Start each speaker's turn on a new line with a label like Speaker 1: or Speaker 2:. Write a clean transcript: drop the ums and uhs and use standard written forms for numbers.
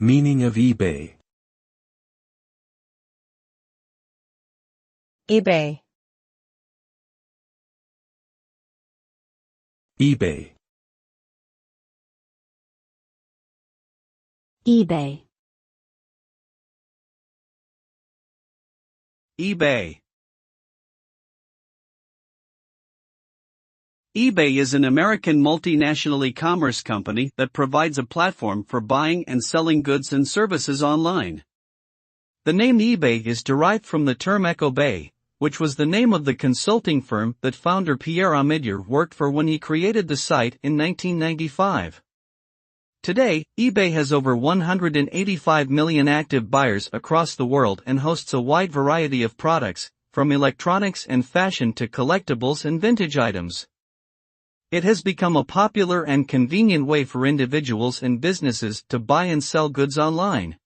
Speaker 1: Meaning of eBay.
Speaker 2: eBay,
Speaker 1: eBay.
Speaker 3: eBay,
Speaker 4: eBay. eBay is an American multinational e-commerce company that provides a platform for buying and selling goods and services online. The name eBay is derived from the term Echo Bay, which was the name of the consulting firm that founder Pierre Omidyar worked for when he created the site in 1995. Today, eBay has over 185 million active buyers across the world and hosts a wide variety of products, from electronics and fashion to collectibles and vintage items. It has become a popular and convenient way for individuals and businesses to buy and sell goods online.